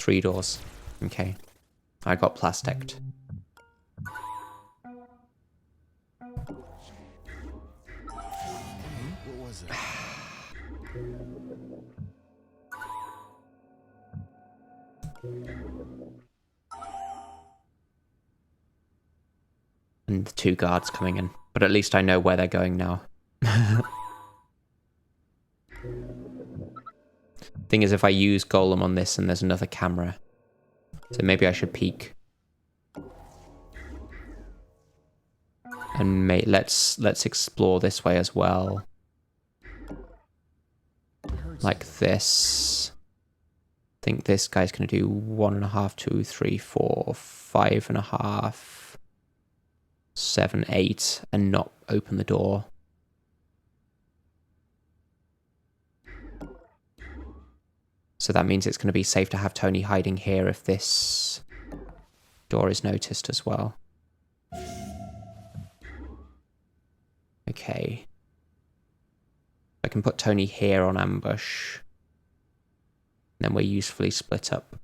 3 doors. Okay. I got plasticked. What was it? And the 2 guards coming in. But at least I know where they're going now. Thing is, if I use Golem on this and there's another camera, so maybe I should peek. And let's explore this way as well. Like this. I think this guy's going to do 1.5, 2, 3, 4, 5.5, 7, 8, and not open the door. So that means it's going to be safe to have Tony hiding here if this door is noticed as well. Okay. I can put Tony here on ambush. And then we're usefully split up.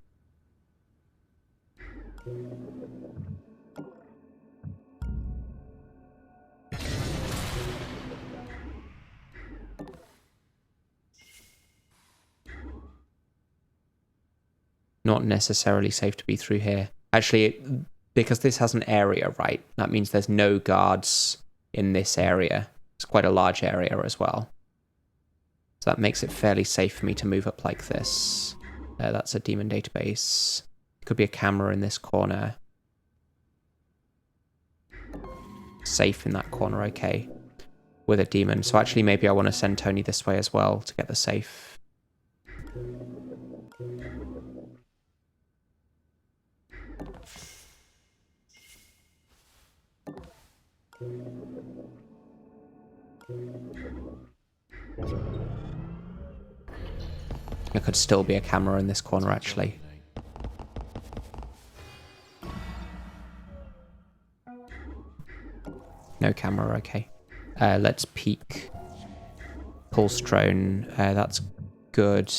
Not necessarily safe to be through here. Actually, because this has an area, right? That means there's no guards in this area. It's quite a large area as well. So that makes it fairly safe for me to move up like this. That's a demon database. Could be a camera in this corner. Safe in that corner, okay. With a demon. So actually maybe I want to send Tony this way as well to get the safe. There could still be a camera in this corner, actually. No camera, okay. Let's peek. Pulse drone, that's good.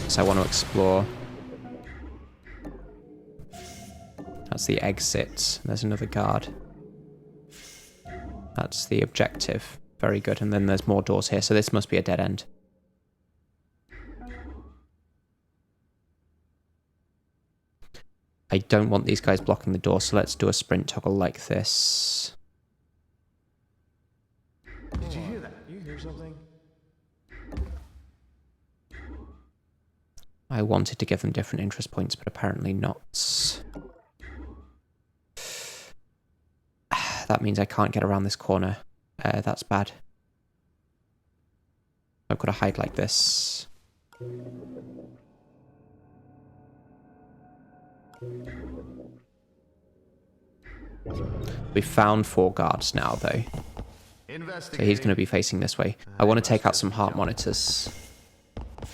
So I want to explore. That's the exit. There's another guard. That's the objective. Very good. And then there's more doors here, so this must be a dead end. I don't want these guys blocking the door, so let's do a sprint toggle like this. Did you hear that? You hear something? I wanted to give them different interest points, but apparently not. That means I can't get around this corner. That's bad. I've got to hide like this. We found 4 guards now, though. So he's going to be facing this way. I want to take out some heart monitors,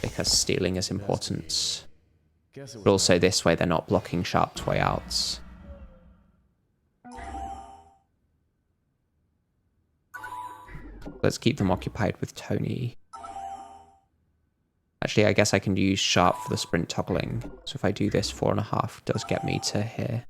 because stealing is important. But also this way, they're not blocking Sharp's way out. Let's keep them occupied with Tony. Actually, I guess I can use Sharp for the sprint toggling. So if I do this, 4.5 does get me to here.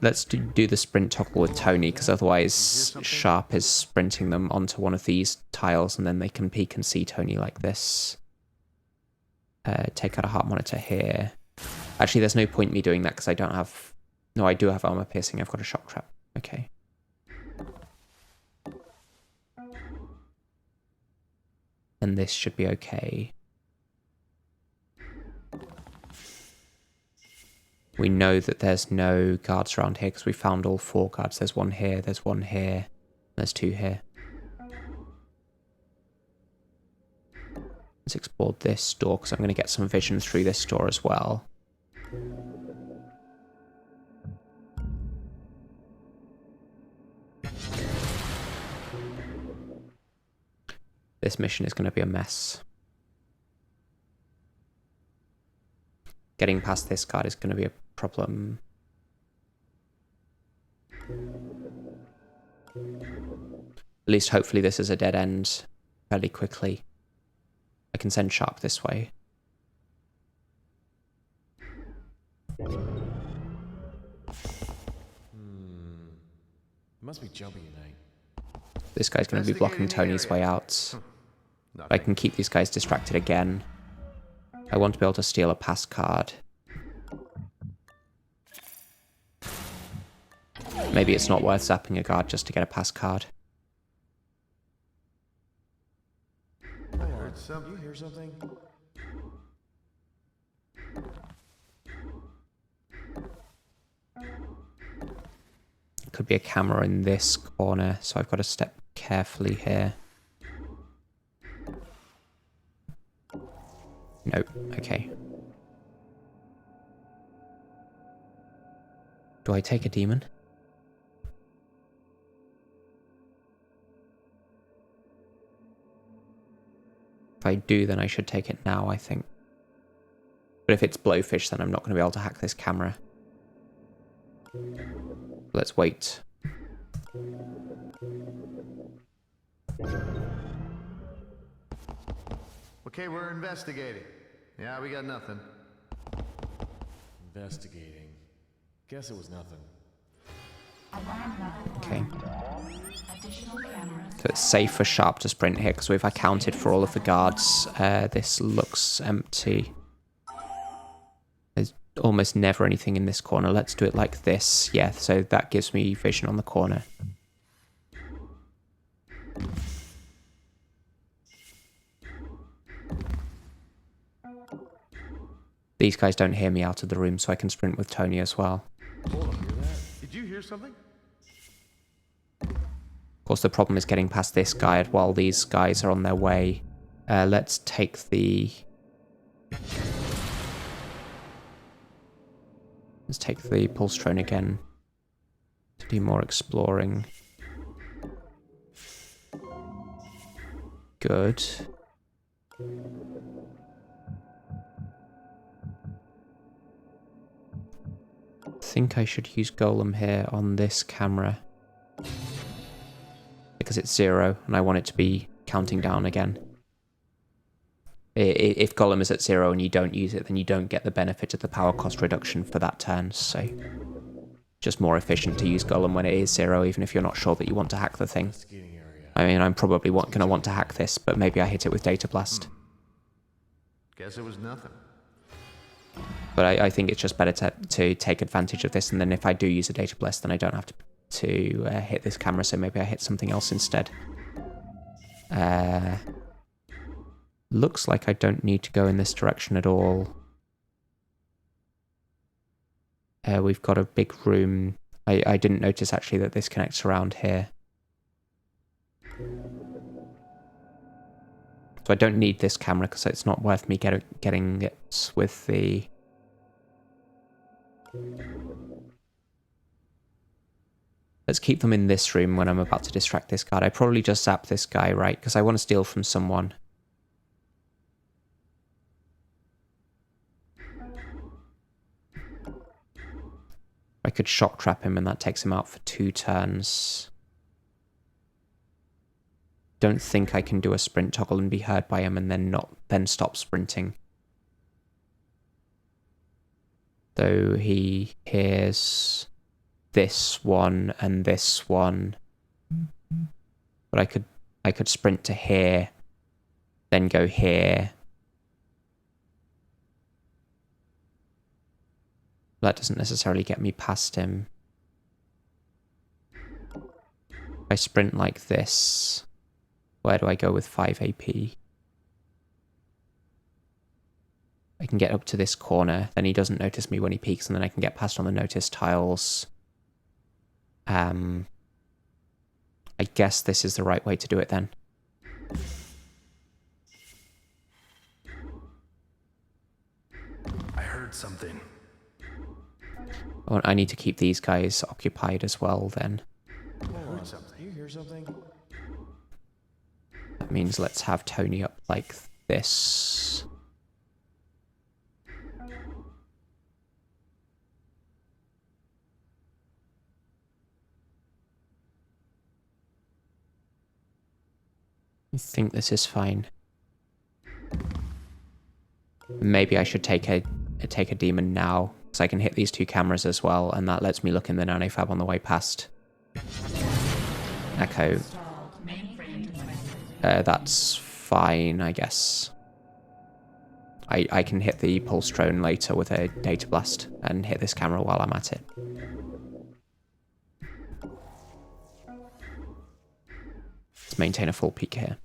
Let's do the sprint toggle with Tony, because otherwise Sharp is sprinting them onto one of these tiles, and then they can peek and see Tony like this. Take out a heart monitor here. Actually, there's no point me doing that, because I don't have... No, I do have armor piercing. I've got a shock trap. Okay. And this should be okay. We know that there's no guards around here because we found all 4 guards. There's 1 here, there's 1 here, there's 2 here. Let's explore this door because I'm going to get some vision through this door as well. This mission is going to be a mess. Getting past this guard is going to be a problem. At least hopefully this is a dead end fairly quickly. I can send Sharp this way. It must be jumpy tonight. This guy's going to be blocking Tony's way out. I can keep these guys distracted again. I want to be able to steal a pass card. Maybe it's not worth zapping a guard just to get a pass card. I heard something. You hear something? Could be a camera in this corner, so I've got to step carefully here. Nope. Okay. Do I take a demon? If I do, then I should take it now, I think. But if it's blowfish, then I'm not going to be able to hack this camera. Let's wait. Okay, we're investigating. Yeah, we got nothing. Investigating. Guess it was nothing. Okay. So it's safe for Sharp to sprint here, because we've accounted for all of the guards. This looks empty. There's almost never anything in this corner. Let's do it like this. Yeah, so that gives me vision on the corner. These guys don't hear me out of the room, so I can sprint with Tony as well. Hold on, hear that? Did you hear something? Of course, the problem is getting past this guy while these guys are on their way. Let's take the... Let's take the Pulsetrone again to do more exploring. Good. I think I should use Golem here on this camera, because it's 0 and I want it to be counting down again. If Golem is at 0 and you don't use it, then you don't get the benefit of the power cost reduction for that turn, so just more efficient to use Golem when it is 0, even if you're not sure that you want to hack the thing. I mean, I'm probably going to want to hack this, but maybe I hit it with Data Blast. Guess it was nothing. But I think it's just better to take advantage of this, and then if I do use a Data Blast, then I don't have to hit this camera, so maybe I hit something else instead. Looks like I don't need to go in this direction at all. We've got a big room. I didn't notice actually that this connects around here. So I don't need this camera because it's not worth me getting it with the... Let's keep them in this room when I'm about to distract this guard. I probably just zap this guy, right? Because I want to steal from someone. I could shock trap him and that takes him out for 2 turns. Don't think I can do a sprint toggle and be heard by him and then stop sprinting. Though he hears this one and this one. But I could sprint to here, then go here. That doesn't necessarily get me past him. I sprint like this. Where do I go with 5 AP? I can get up to this corner, then he doesn't notice me when he peeks, and then I can get past on the notice tiles. I guess this is the right way to do it then. I heard something. Oh, I need to keep these guys occupied as well then. I heard something. You hear something? That means let's have Tony up like this. I think this is fine. Maybe I should take a demon now, so I can hit these 2 cameras as well, and that lets me look in the nanofab on the way past. Echo. That's fine, I guess. I can hit the pulse drone later with a data blast and hit this camera while I'm at it. Let's maintain a full peek here.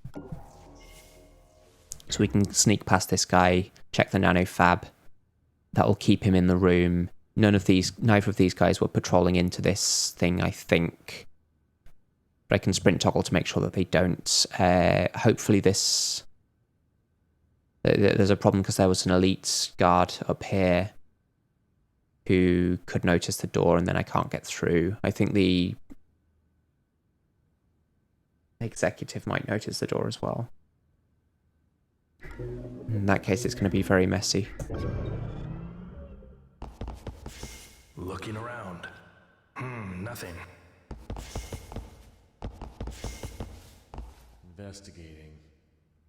So we can sneak past this guy, check the nanofab. That will keep him in the room. Neither of these guys were patrolling into this thing, I think. But I can sprint toggle to make sure that they don't. Hopefully this... There's a problem because there was an elite guard up here who could notice the door and then I can't get through. I think the executive might notice the door as well. In that case, it's going to be very messy. Looking around. Nothing. Investigating.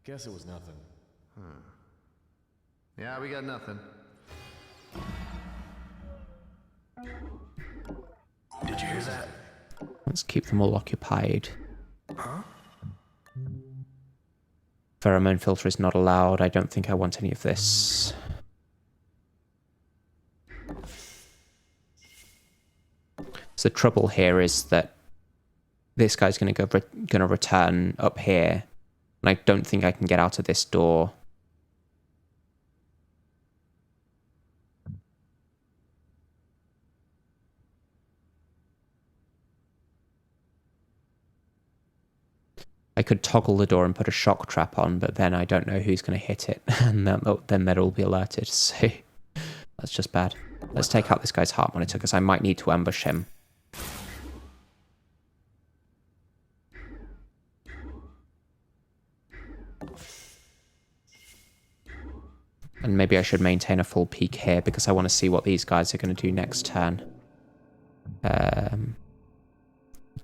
Guess it was nothing. Yeah, we got nothing. Did you hear that? Let's keep them all occupied. Huh? Pheromone filter is not allowed. I don't think I want any of this. So the trouble here is that this guy's going to return up here, and I don't think I can get out of this door. I could toggle the door and put a shock trap on, but then I don't know who's going to hit it, and then they'll all be alerted, so that's just bad. Let's take out this guy's heart monitor, because I might need to ambush him. And maybe I should maintain a full peek here, because I want to see what these guys are going to do next turn.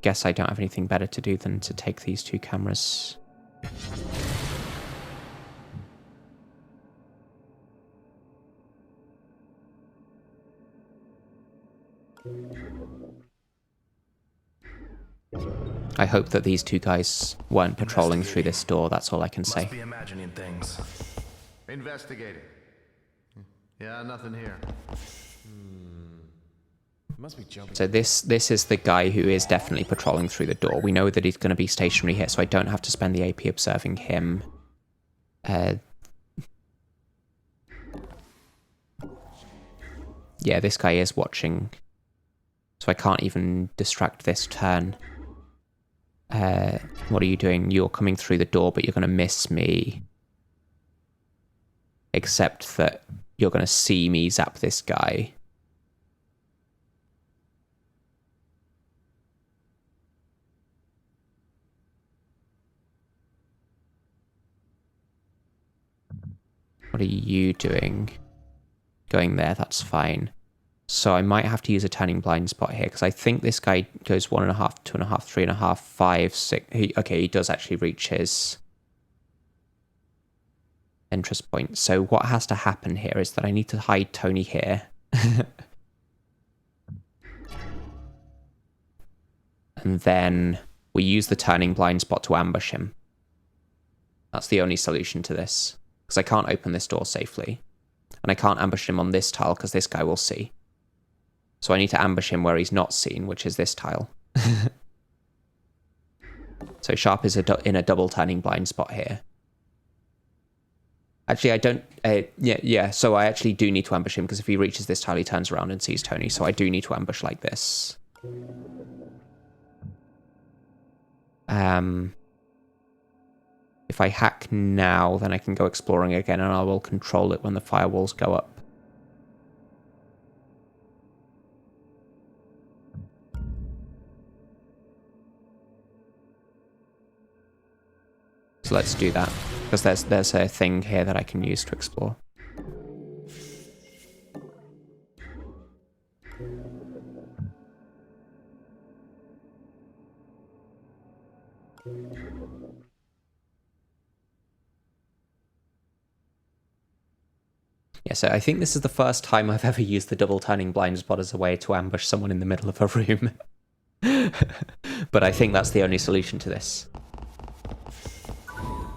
Guess I don't have anything better to do than to take these 2 cameras. I hope that these 2 guys weren't patrolling through this door, that's all I can say. Must be imagining things. Investigating. Yeah, nothing here. Must be jumping. So this is the guy who is definitely patrolling through the door. We know that he's going to be stationary here, so I don't have to spend the AP observing him. Yeah, this guy is watching, so I can't even distract this turn. What are you doing? You're coming through the door, but you're going to miss me. Except that you're going to see me zap this guy. What are you doing? Going there, that's fine. So I might have to use a turning blind spot here, because I think this guy goes 1.5, 2.5, 3.5, 5, 6. Okay, he does actually reach his entrance point. So what has to happen here is that I need to hide Tony here. And then we use the turning blind spot to ambush him. That's the only solution to this, because I can't open this door safely. And I can't ambush him on this tile, because this guy will see. So I need to ambush him where he's not seen, which is this tile. So Sharp is in a double turning blind spot here. Actually, I don't... yeah, so I actually do need to ambush him, because if he reaches this tile, he turns around and sees Tony. So I do need to ambush like this. If I hack now, then I can go exploring again, and I will control it when the firewalls go up. So let's do that, because there's a thing here that I can use to explore. Yeah, so I think this is the first time I've ever used the double turning blind spot as a way to ambush someone in the middle of a room. But I think that's the only solution to this.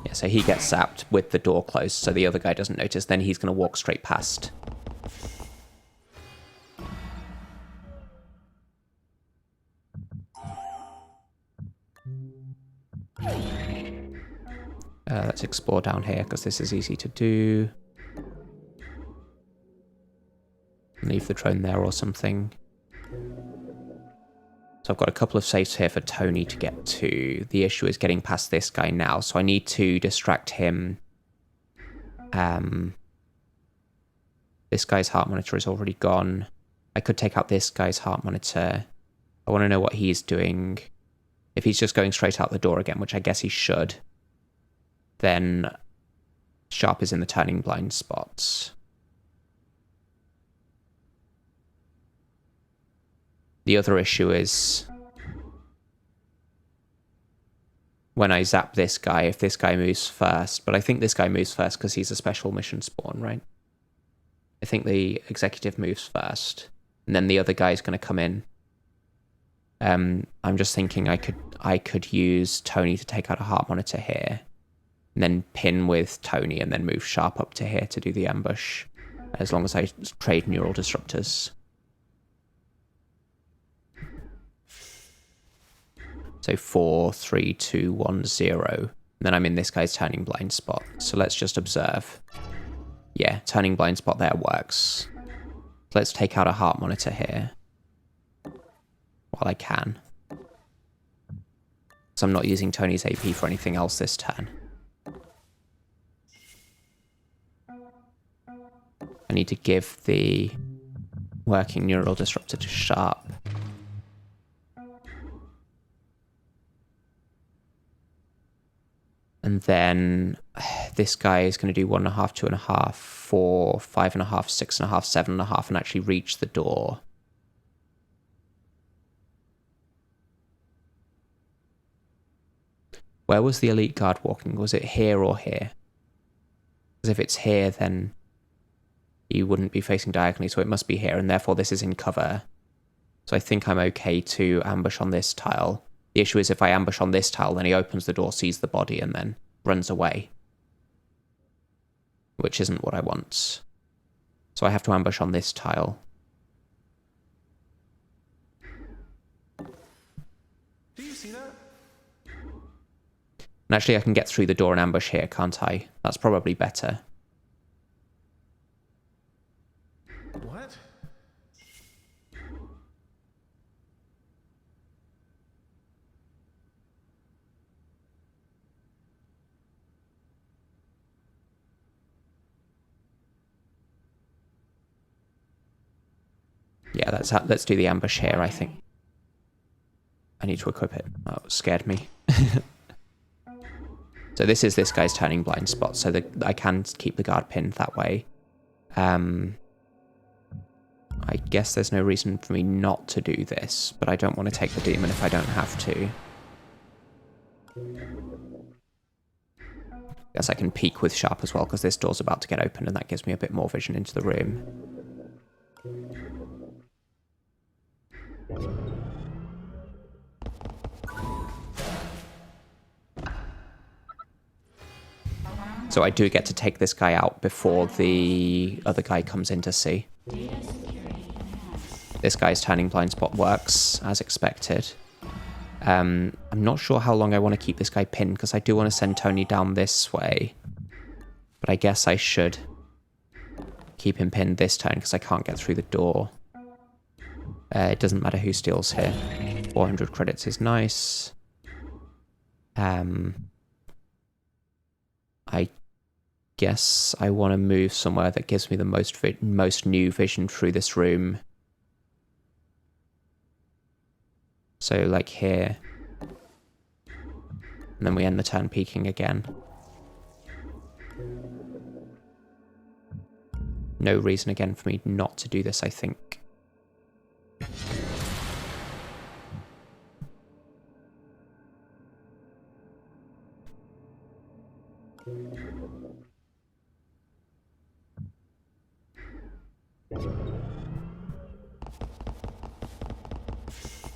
Yeah, so he gets zapped with the door closed, so the other guy doesn't notice. Then he's going to walk straight past. Let's explore down here, because this is easy to do. Leave the drone there or something. So I've got a couple of safes here for Tony to get to. The issue is getting past this guy now, so I need to distract him. This guy's heart monitor is already gone. I could take out this guy's heart monitor. I want to know what he's doing. If he's just going straight out the door again, which I guess he should, then Sharp is in the turning blind spots. The other issue is when I zap this guy, if this guy moves first, but I think this guy moves first because he's a special mission spawn, right? I think the executive moves first, and then the other guy's going to come in. I'm just thinking I could use Tony to take out a heart monitor here, and then pin with Tony, and then move Sharp up to here to do the ambush, as long as I trade neural disruptors. So 4, 3, 2, 1, 0. And then I'm in this guy's turning blind spot. So let's just observe. Yeah, turning blind spot there works. Let's take out a heart monitor here. While I can. So I'm not using Tony's AP for anything else this turn. I need to give the working neural disruptor to Sharp. And then this guy is going to do 1.5, 2.5, 4, 5.5, 6.5, 7.5, and actually reach the door. Where was the elite guard walking? Was it here or here? Because if it's here, then he wouldn't be facing diagonally, so it must be here, and therefore this is in cover. So I think I'm okay to ambush on this tile. The issue is if I ambush on this tile, then he opens the door, sees the body, and then runs away. Which isn't what I want. So I have to ambush on this tile. Do you see that? And actually I can get through the door and ambush here, can't I? That's probably better. What? Yeah, let's do the ambush here, I think. I need to equip it. Oh, it scared me. So this is this guy's turning blind spot, so that I can keep the guard pinned that way. I guess there's no reason for me not to do this, but I don't want to take the demon if I don't have to. Guess I can peek with Sharp as well, because this door's about to get opened, and that gives me a bit more vision into the room. So I do get to take this guy out before the other guy comes in to see. This guy's turning blind spot works, as expected. I'm not sure how long I want to keep this guy pinned, because I do want to send Tony down this way. But I guess I should keep him pinned this turn, because I can't get through the door. It doesn't matter who steals here. 400 credits is nice. I guess I want to move somewhere that gives me the most new vision through this room. So like here. And then we end the turn peeking again. No reason again for me not to do this, I think.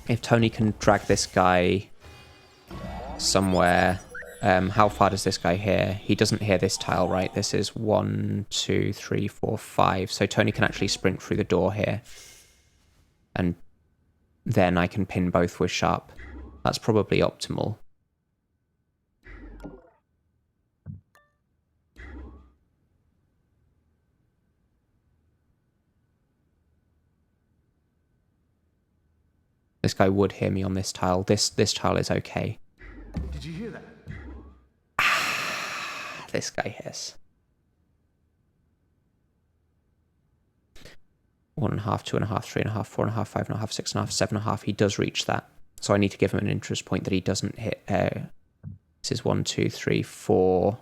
If Tony can drag this guy somewhere... how far does this guy hear? He doesn't hear this tile, right? This is 1, 2, 3, 4, 5. So Tony can actually sprint through the door here. And then I can pin both with sharp. That's probably optimal. This guy would hear me on this tile. This tile is okay. Did you hear that? This guy hears. 1.5, 2.5, 3.5, 4.5, 5.5, 6.5, 7.5. He does reach that. So I need to give him an interest point that he doesn't hit. This is 1, 2, 3, 4.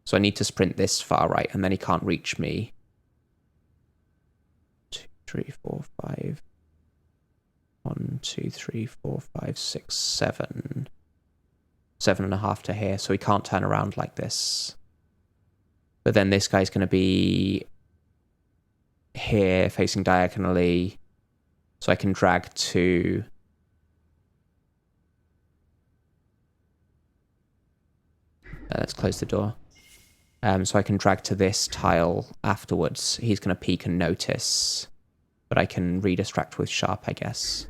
So I need to sprint this far, right? And then he can't reach me. 2, 3, 4, 5. 1, 2, 3, 4, 5, 6, 7. 7.5 to here, so he can't turn around like this. But then this guy's going to be here, facing diagonally, so I can drag to... let's close the door. So I can drag to this tile afterwards. He's going to peek and notice, but I can redistract with sharp, I guess.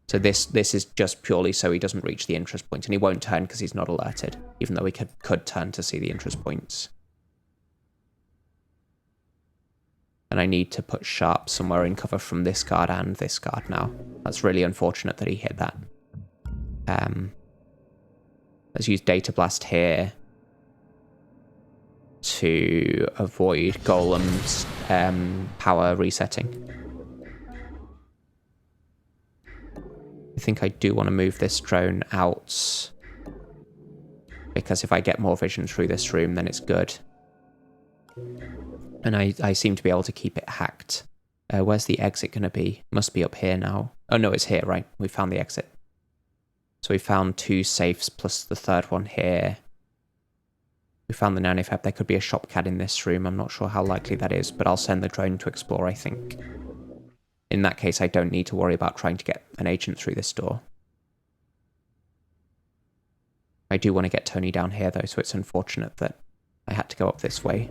So this is just purely so he doesn't reach the interest point, and he won't turn because he's not alerted, even though he could turn to see the interest points. And I need to put sharp somewhere in cover from this guard and this guard now. That's really unfortunate that he hit that. Let's use Data Blast here to avoid Golem's power resetting. I think I do want to move this drone out, because if I get more vision through this room, then it's good. And I seem to be able to keep it hacked. Where's the exit going to be? Must be up here now. Oh no, it's here, right? We found the exit. So we found 2 safes plus the third one here. We found the nanny fab. There could be a shopcat in this room. I'm not sure how likely that is, but I'll send the drone to explore, I think. In that case, I don't need to worry about trying to get an agent through this door. I do want to get Tony down here, though, so it's unfortunate that I had to go up this way.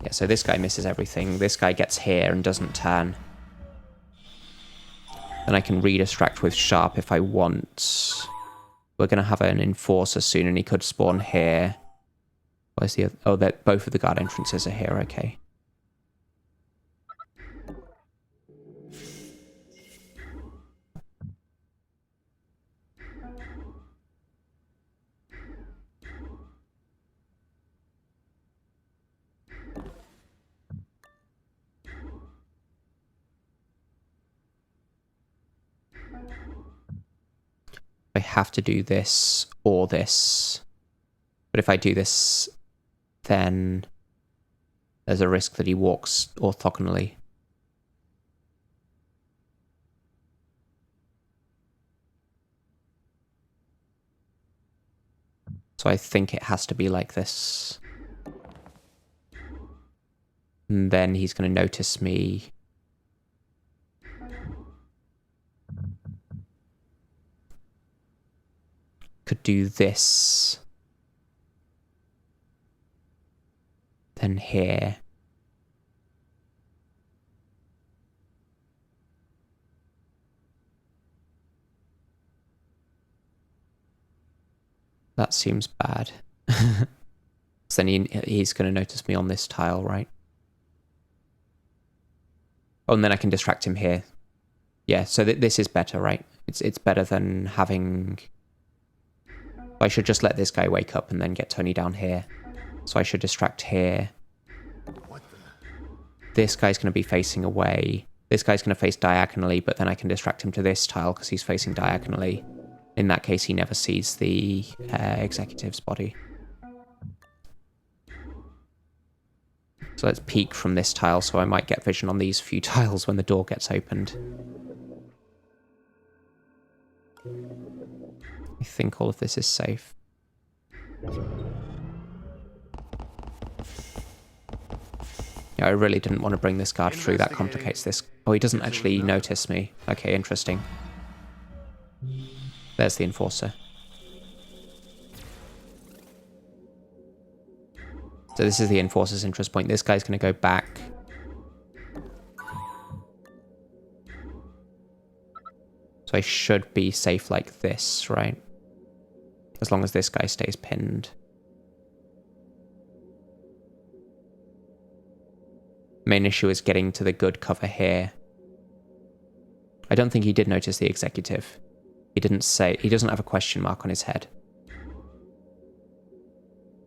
Yeah, so this guy misses everything. This guy gets here and doesn't turn. Then I can redistract with sharp if I want. We're going to have an enforcer soon, and he could spawn here. Where's the other? Oh, both of the guard entrances are here, okay. I have to do this or this. But if I do this, then there's a risk that he walks orthogonally. So I think it has to be like this. And then he's going to notice me. Could do this. Then here. That seems bad. So then he's going to notice me on this tile, right? Oh, and then I can distract him here. Yeah, so this is better, right? It's better than having... I should just let this guy wake up and then get Tony down here. So I should distract here. This guy's going to be facing away. This guy's going to face diagonally, but then I can distract him to this tile because he's facing diagonally. In that case, he never sees the executive's body. So let's peek from this tile, so I might get vision on these few tiles when the door gets opened. I think all of this is safe. Yeah, I really didn't want to bring this guard through. That complicates this. Oh, he doesn't actually notice me. Okay, interesting. There's the enforcer. So this is the enforcer's interest point. This guy's going to go back. So I should be safe like this, right? As long as this guy stays pinned. Main issue is getting to the good cover here. I don't think he did notice the executive. He didn't say, he doesn't have a question mark on his head.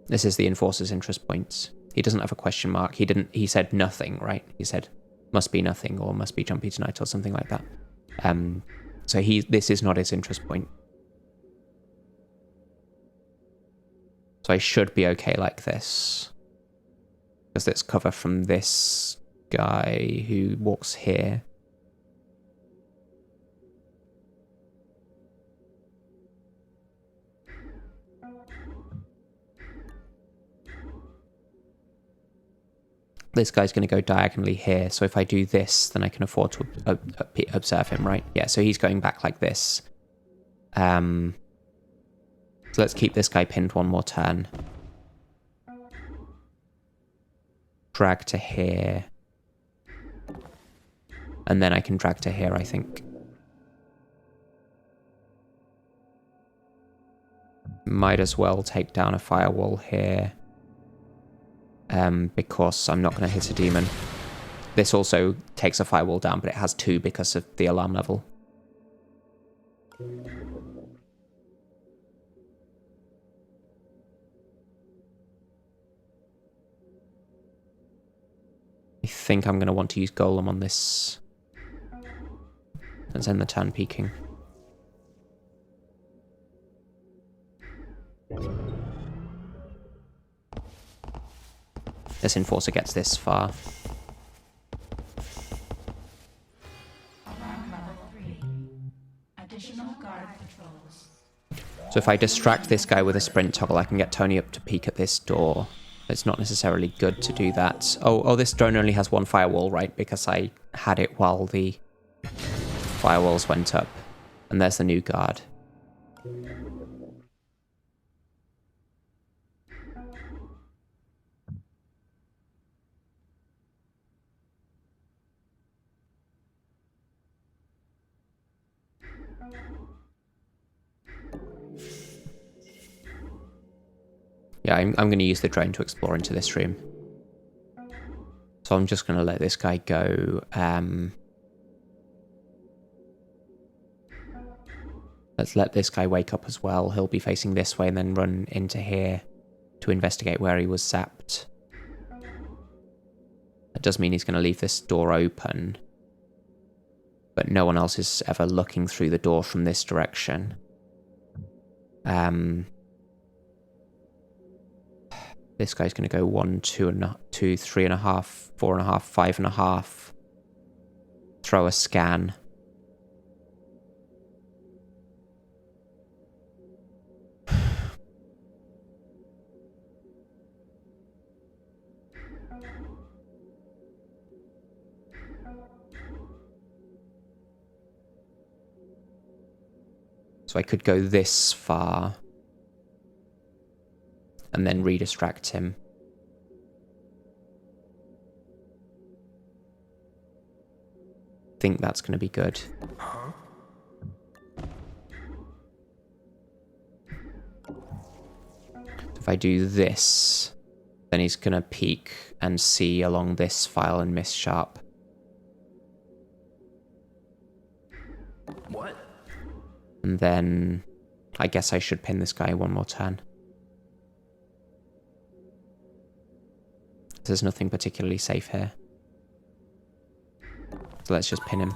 This is the enforcer's interest points. He doesn't have a question mark. He said nothing, right? He said, must be nothing or must be jumpy tonight or something like that. So this is not his interest point. So I should be okay like this. Because it's cover from this guy who walks here. This guy's going to go diagonally here, so if I do this, then I can afford to observe him, right? Yeah, so he's going back like this. So let's keep this guy pinned one more turn. Drag to here. And then I can drag to here, I think. Might as well take down a firewall here. Because I'm not going to hit a demon. This also takes a firewall down, but it has 2 because of the alarm level. I think I'm going to want to use Golem on this. Let's end the turn peeking. This enforcer gets this far. So if I distract this guy with a sprint toggle, I can get Tony up to peek at this door. It's not necessarily good to do that. Oh, this drone only has 1 firewall, right? Because I had it while the firewalls went up. And there's the new guard. Yeah, I'm going to use the drone to explore into this room. So I'm just going to let this guy go. Let's let this guy wake up as well. He'll be facing this way and then run into here to investigate where he was zapped. That does mean he's going to leave this door open. But no one else is ever looking through the door from this direction. This guy's going to go 1, 2, 3.5, 4.5, 5.5. Throw a scan. So I could go this far. And then redistract him. Think that's going to be good. Huh? If I do this, then he's going to peek and see along this file and miss sharp. What? And then I guess I should pin this guy 1 more turn. There's nothing particularly safe here. So let's just pin him.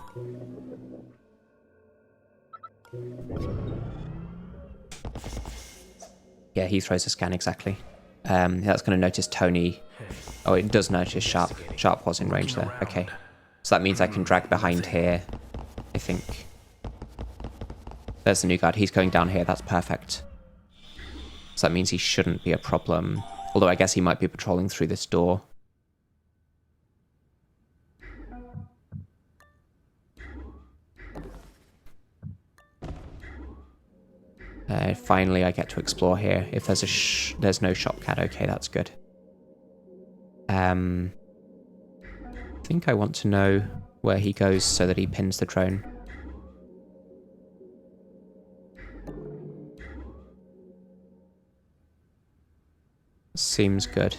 Yeah, he throws a scan exactly. That's going to notice Tony. Oh, it does notice Sharp. Sharp was in range there. Okay. So that means I can drag behind here, I think. There's the new guard. He's going down here. That's perfect. So that means he shouldn't be a problem. Although I guess he might be patrolling through this door. Finally, I get to explore here. If there's there's no shop cat, okay, that's good. I think I want to know where he goes so that he pins the drone. Seems good.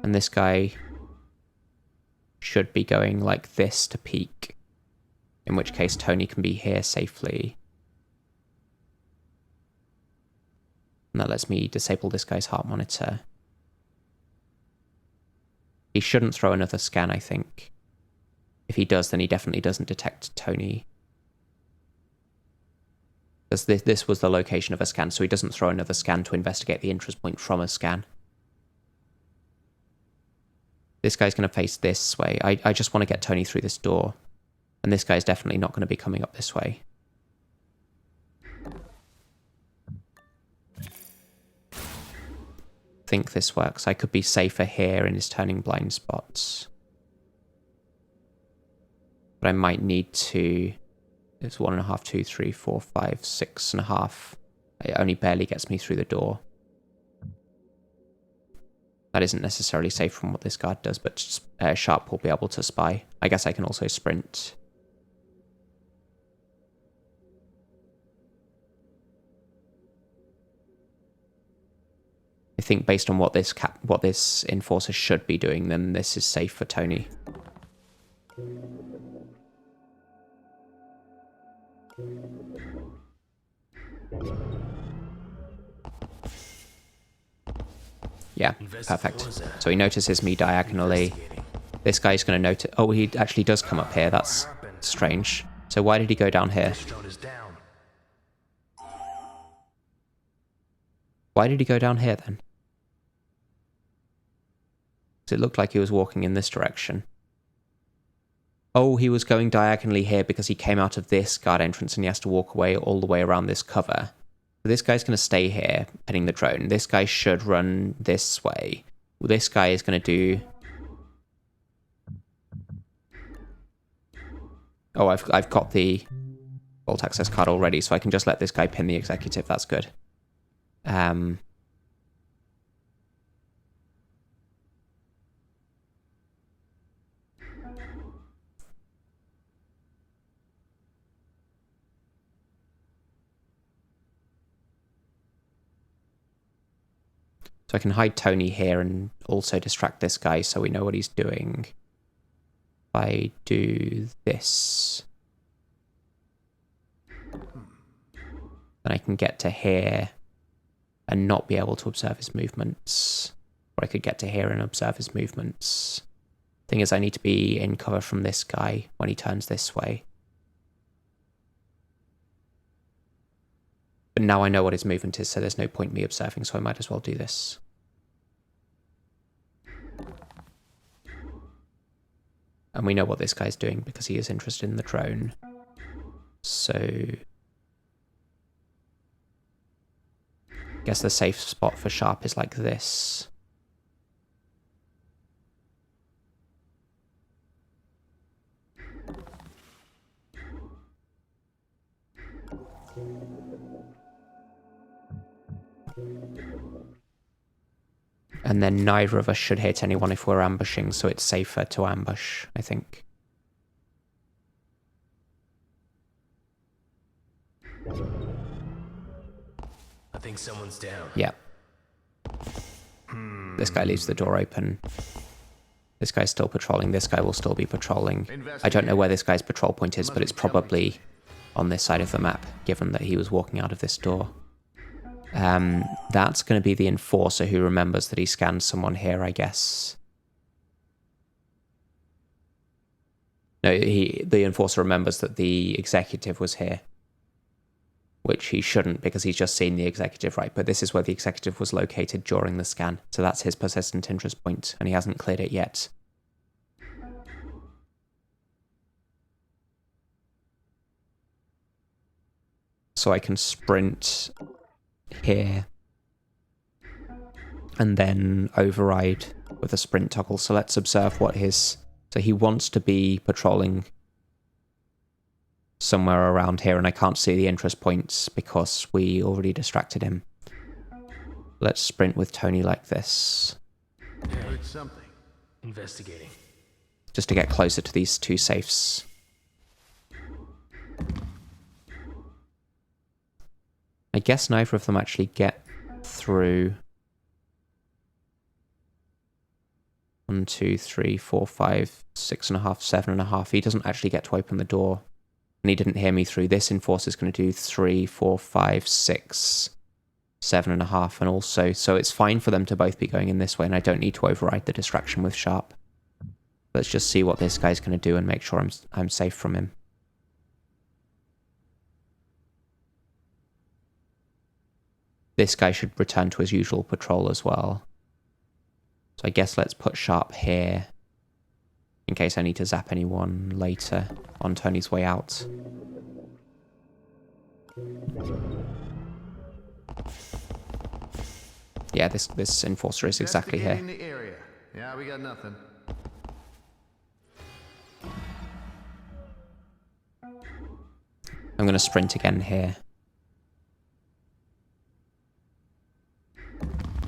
And this guy should be going like this to peek, in which case Tony can be here safely. And that lets me disable this guy's heart monitor. He shouldn't throw another scan, I think. If he does, then he definitely doesn't detect Tony. Because this was the location of a scan, so he doesn't throw another scan to investigate the interest point from a scan. This guy's going to face this way. I just want to get Tony through this door. And this guy's definitely not going to be coming up this way. I think this works. I could be safer here in his turning blind spots. But I might need to... It's 1.5, 2, 3, 4, 5, 6.5. It only barely gets me through the door. That isn't necessarily safe from what this guard does, but Sharp will be able to spy. I guess I can also sprint. I think based on what this enforcer should be doing, then this is safe for Tony. Yeah, perfect. So he notices me diagonally. This guy's going to notice... Oh, he actually does come up here. That's strange. So why did he go down here? Why did he go down here then? Because it looked like he was walking in this direction. Oh, he was going diagonally here because he came out of this guard entrance and he has to walk away all the way around this cover. So this guy's going to stay here, pinning the drone. This guy should run this way. Well, this guy is going to do... Oh, I've got the vault access card already, so I can just let this guy pin the executive. That's good. So I can hide Tony here and also distract this guy so we know what he's doing. If I do this, then I can get to here and not be able to observe his movements. Or I could get to here and observe his movements. Thing is, I need to be in cover from this guy when he turns this way. But now I know what his movement is, so there's no point me observing, so I might as well do this. And we know what this guy's doing because he is interested in the drone. So... I guess the safe spot for Sharp is like this. And then neither of us should hit anyone if we're ambushing, so it's safer to ambush, I think. I think someone's down. Yeah. This guy leaves the door open. This guy's still patrolling. This guy will still be patrolling. I don't know where this guy's patrol point is, but it's probably on this side of the map, given that he was walking out of this door. That's going to be the enforcer who remembers that he scanned someone here, I guess. No, the enforcer remembers that the executive was here. Which he shouldn't, because he's just seen the executive, right? But this is where the executive was located during the scan. So that's his persistent interest point, and he hasn't cleared it yet. So I can sprint here and then override with a sprint toggle. So let's observe what his... So he wants to be patrolling somewhere around here, and I can't see the interest points because we already distracted him. Let's sprint with Tony like this. I heard something. Investigating. Just to get closer to these two safes. I guess neither of them actually get through. 1, 2, 3, 4, 5, 6.5, 7.5. He doesn't actually get to open the door. And he didn't hear me through. This enforcer's going to do 3, 4, 5, 6, 7.5. And also, so it's fine for them to both be going in this way, and I don't need to override the distraction with Sharp. Let's just see what this guy's going to do and make sure I'm safe from him. This guy should return to his usual patrol as well. So I guess let's put Sharp here, in case I need to zap anyone later on Tony's way out. Yeah, this enforcer is exactly here. Investigating the area. Yeah, we got nothing. I'm going to sprint again here.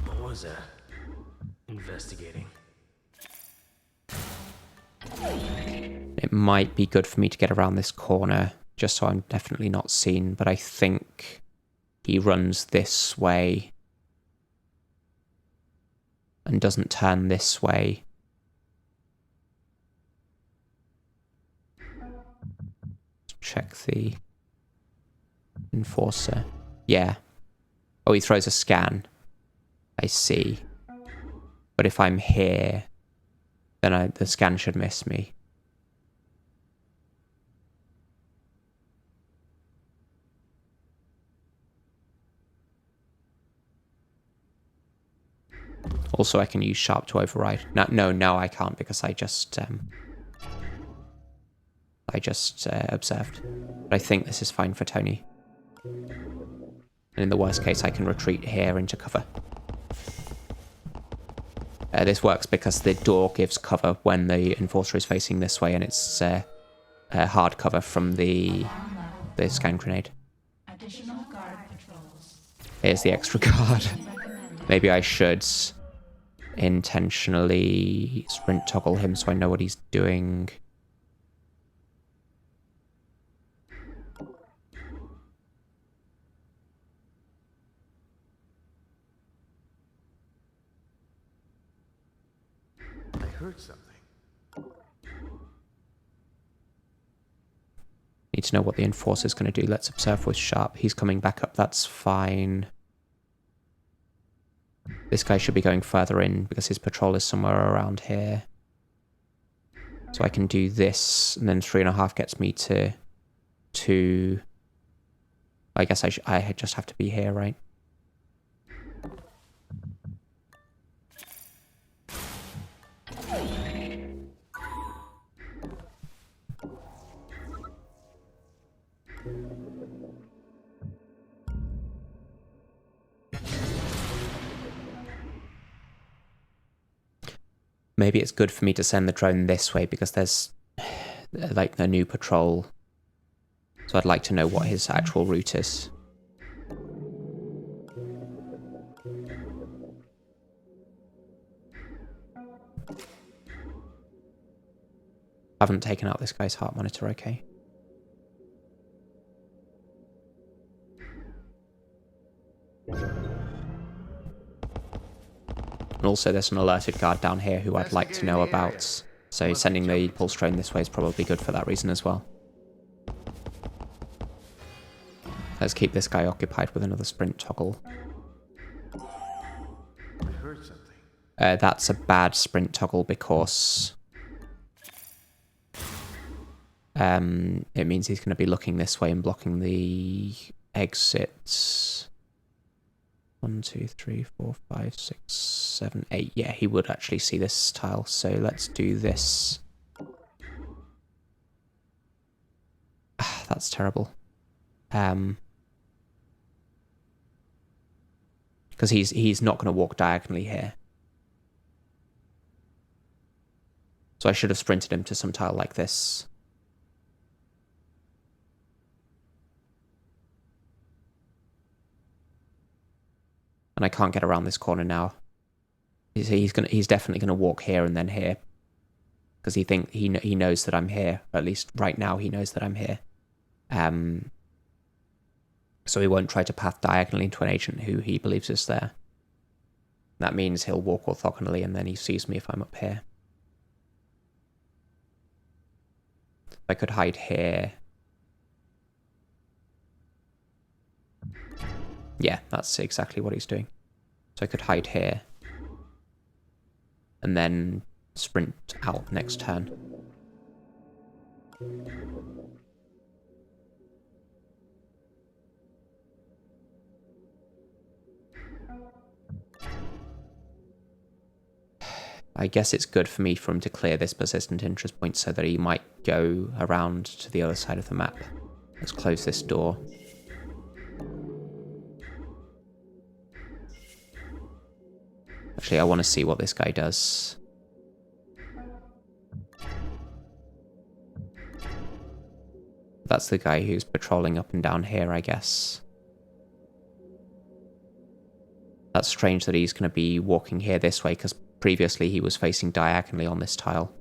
What was that? Investigating. It might be good for me to get around this corner, just so I'm definitely not seen, but I think he runs this way and doesn't turn this way. Check the enforcer. Yeah. Oh, he throws a scan. I see. But if I'm here, then the scan should miss me. Also, I can use Sharp to override. No, I can't because I just observed. But I think this is fine for Tony. And in the worst case, I can retreat here into cover. This works because the door gives cover when the enforcer is facing this way, and it's hard cover from the scan grenade. Here's the extra guard. Maybe I should intentionally sprint toggle him so I know what he's doing. I heard something. Need to know what the enforcer's going to do. Let's observe with Sharp. He's coming back up. That's fine. This guy should be going further in because his patrol is somewhere around here. So I can do this, and then 3.5 gets me to 2. I guess I just have to be here, right? Maybe it's good for me to send the drone this way because there's like a new patrol. So I'd like to know what his actual route is. Haven't taken out this guy's heart monitor, okay. And also there's an alerted guard down here who I'd like to know about. So sending the pulse drone this way is probably good for that reason as well. Let's keep this guy occupied with another sprint toggle. I heard something. That's a bad sprint toggle because it means he's going to be looking this way and blocking the exits. 1, 2, 3, 4, 5, 6, 7, 8. Yeah, he would actually see this tile. So let's do this. That's terrible. Because he's not going to walk diagonally here. So I should have sprinted him to some tile like this. And I can't get around this corner now. He's definitely gonna walk here and then here, because he knows that I'm here. At least right now he knows that I'm here. So he won't try to path diagonally into an agent who he believes is there. That means he'll walk orthogonally and then he sees me if I'm up here. I could hide here. Yeah, that's exactly what he's doing. So I could hide here. And then sprint out next turn. I guess it's good for me for him to clear this persistent interest point so that he might go around to the other side of the map. Let's close this door. Actually, I want to see what this guy does. That's the guy who's patrolling up and down here, I guess. That's strange that he's going to be walking here this way, because previously he was facing diagonally on this tile.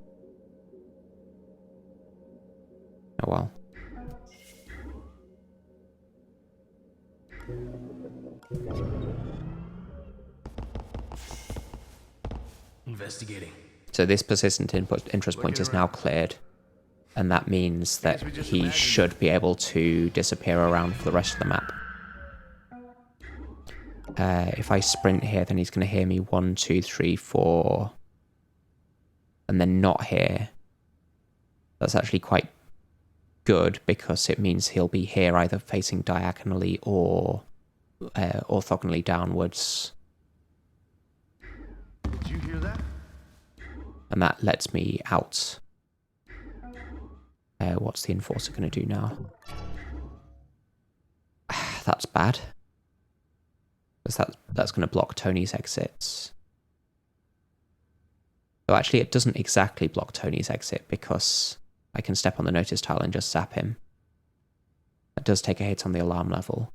Oh well. Investigating. So this persistent interest point is now cleared, and that means that he should be able to disappear around for the rest of the map. If I sprint here, then he's going to hear me 1, 2, 3, 4, and then not here. That's actually quite good, because it means he'll be here either facing diagonally or orthogonally downwards. Did you hear that? And that lets me out. What's the enforcer going to do now? That's bad. Because that's going to block Tony's exits. So actually it doesn't exactly block Tony's exit, because I can step on the notice tile and just zap him. That does take a hit on the alarm level.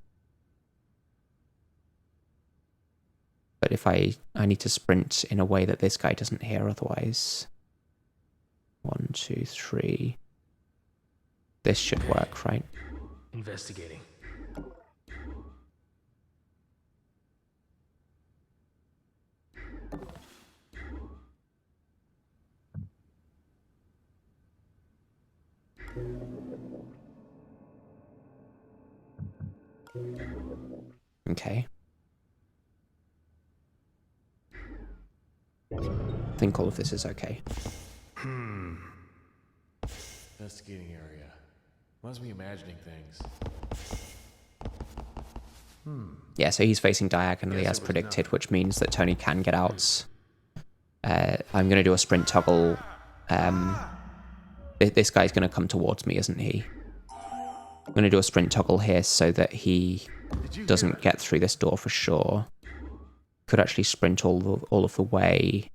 But if I need to sprint in a way that this guy doesn't hear otherwise. 1, 2, 3. This should work, right? Investigating. Okay. I think all of this is okay. Investigating area. Must be imagining things. Yeah, so he's facing diagonally Guess as it was predicted, nothing. which means that Tony can get out. I'm going to do a sprint toggle. This guy's going to come towards me, isn't he? I'm going to do a sprint toggle here so that he Did you hear doesn't that? get through this door for sure. Could actually sprint all of the way.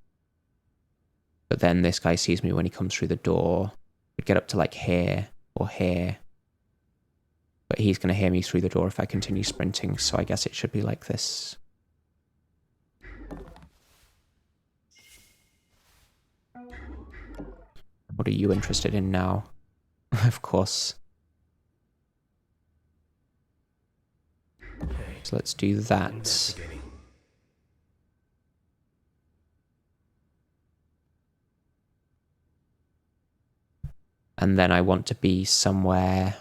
But then this guy sees me when he comes through the door. Could get up to like here or here. But he's going to hear me through the door if I continue sprinting, so I guess it should be like this. What are you interested in now? Of course. Hey, So let's do that. investigating. And then I want to be somewhere...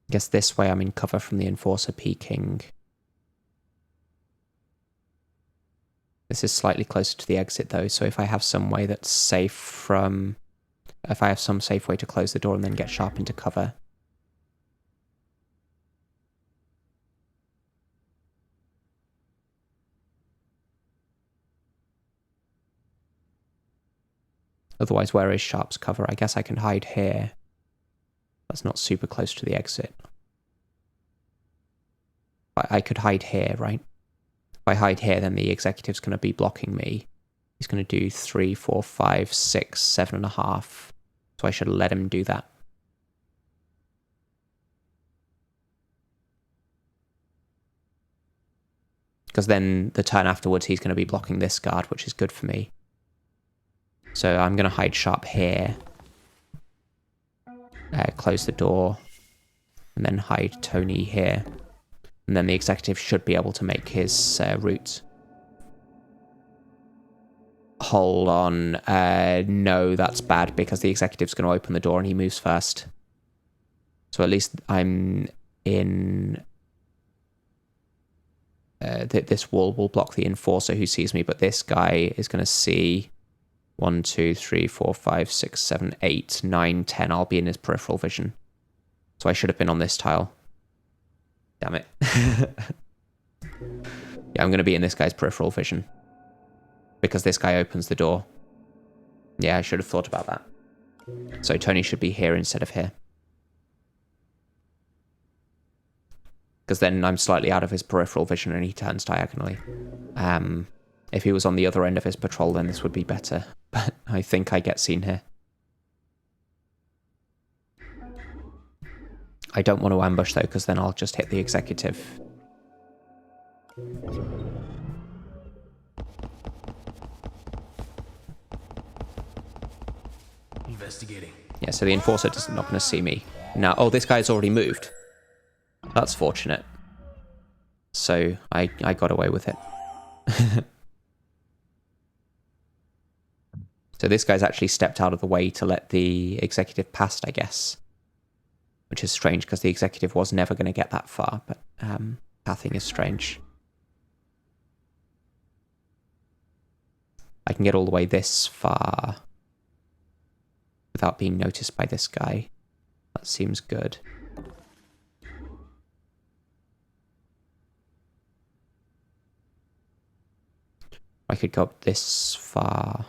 I guess this way I'm in cover from the enforcer peeking. This is slightly closer to the exit though, so if I have some way that's safe from... If I have some safe way to close the door and then get sharp into cover. Otherwise, where is Sharp's cover? I guess I can hide here. That's not super close to the exit. I could hide here, right? If I hide here, then the executive's going to be blocking me. He's going to do 3, 4, 5, 6, 7.5. So I should let him do that. because then the turn afterwards he's going to be blocking this guard, which is good for me. So I'm going to hide Sharp here, close the door, and then hide Tony here. And then the executive should be able to make his route. Hold on. No, that's bad because the executive's going to open the door and he moves first. So at least I'm in... this wall will block the enforcer who sees me, but this guy is going to see 1, 2, 3, 4, 5, 6, 7, 8, 9, 10. I'll be in his peripheral vision. So I should have been on this tile. Damn it. Yeah, I'm going to be in this guy's peripheral vision. Because this guy opens the door. Yeah, I should have thought about that. So Tony should be here instead of here. Because then I'm slightly out of his peripheral vision and he turns diagonally. If he was on the other end of his patrol, then this would be better. But I think I get seen here. I don't want to ambush though, because then I'll just hit the executive. Investigating. Yeah, so the enforcer is not going to see me. Now, oh, this guy's already moved. That's fortunate. So I got away with it. So this guy's actually stepped out of the way to let the executive past, I guess. Which is strange because the executive was never going to get that far, but pathing is strange. I can get all the way this far without being noticed by this guy. That seems good. I could go up this far.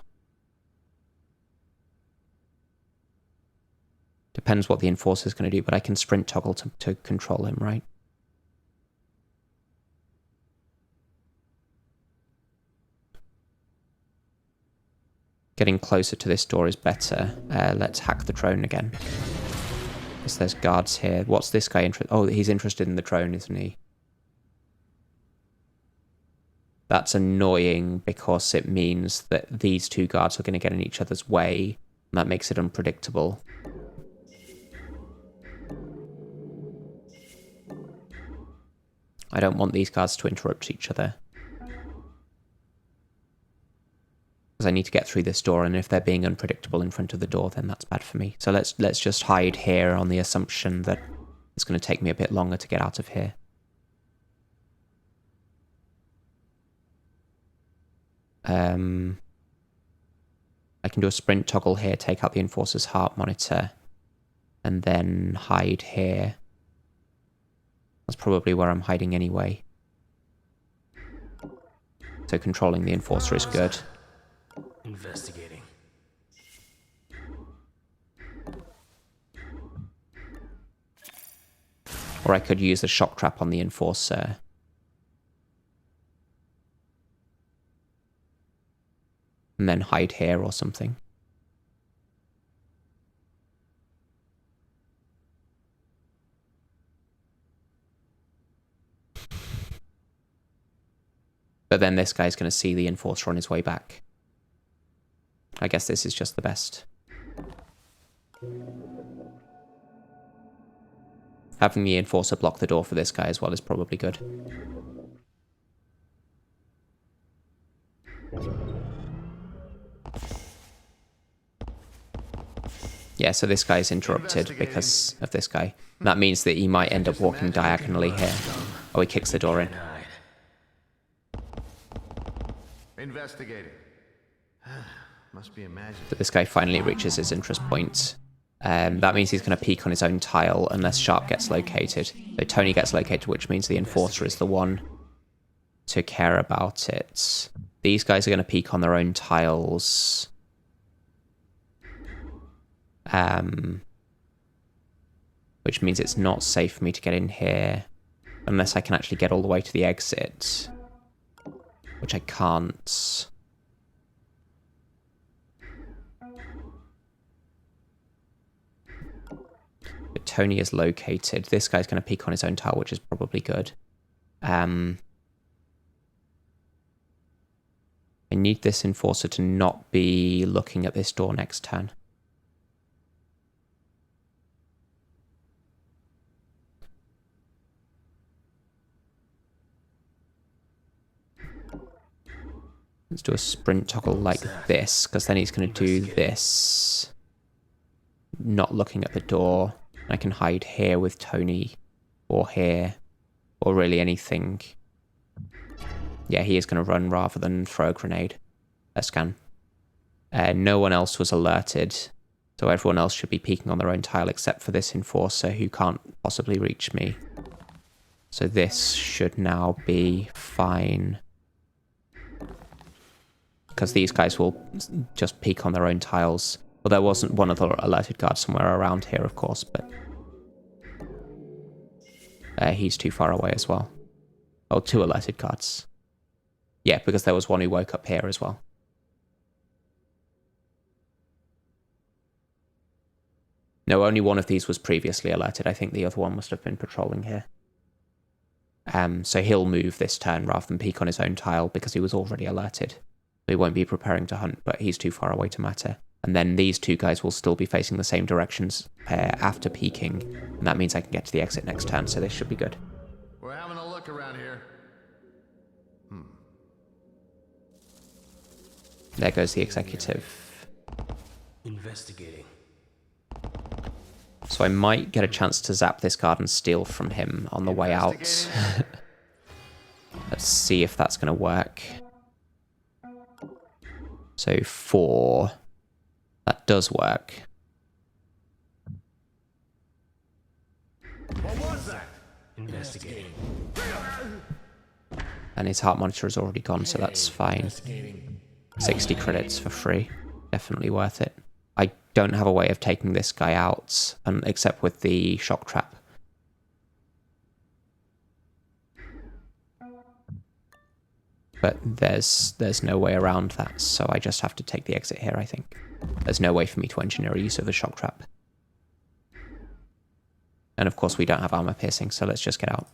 Depends what the enforcer's going to do, but I can sprint toggle to control him, right? Getting closer to this door is better. Let's hack the drone again. Because there's guards here. What's this guy interested? Oh, he's interested in the drone, isn't he? That's annoying because it means that these two guards are going to get in each other's way. And that makes it unpredictable. I don't want these guards to interrupt each other. Because I need to get through this door, and if they're being unpredictable in front of the door, then that's bad for me. So let's just hide here on the assumption that it's going to take me a bit longer to get out of here. I can do a sprint toggle here, take out the enforcer's heart monitor, and then hide here. That's probably where I'm hiding anyway. So controlling the enforcer is good. Investigating. Or I could use a shock trap on the enforcer. And then hide here or something. But then this guy's going to see the enforcer on his way back. I guess this is just the best. Having the enforcer block the door for this guy as well is probably good. Yeah, so this guy's interrupted because of this guy. That means that he might end up walking diagonally here. Oh, he kicks the door in. Investigating. Must be a magic. But this guy finally reaches his interest point. That means he's going to peek on his own tile unless Sharp gets located. So Tony gets located, which means the enforcer is the one to care about it. These guys are going to peek on their own tiles. Which means it's not safe for me to get in here unless I can actually get all the way to the exit, which I can't. But Tony is located. This guy's going to peek on his own tile, which is probably good. I need this enforcer to not be looking at this door next turn. Let's do a sprint toggle like this, because then he's going to do this. Not looking at the door. I can hide here with Tony, or here, or really anything. Yeah, he is going to run rather than throw a grenade. A scan. No one else was alerted, so everyone else should be peeking on their own tile except for this enforcer who can't possibly reach me. So this should now be fine. Because these guys will just peek on their own tiles. Well, there wasn't one other alerted guard somewhere around here, of course, but... he's too far away as well. Oh, 2 alerted guards. Yeah, because there was one who woke up here as well. No, only one of these was previously alerted. I think the other one must have been patrolling here. So he'll move this turn rather than peek on his own tile because he was already alerted. He won't be preparing to hunt, but he's too far away to matter. And then these 2 guys will still be facing the same directions after peeking. And that means I can get to the exit next turn, so this should be good. We're having a look around here. There goes the executive. Investigating. So I might get a chance to zap this guard and steal from him on the way out. Let's see if that's going to work. So 4. That does work. What was that? Investigating. And his heart monitor is already gone, so that's fine. 60 credits for free. Definitely worth it. I don't have a way of taking this guy out, except with the shock trap. But there's no way around that, so I just have to take the exit here, I think. There's no way for me to engineer a use of the shock trap. And of course we don't have armor piercing, so let's just get out.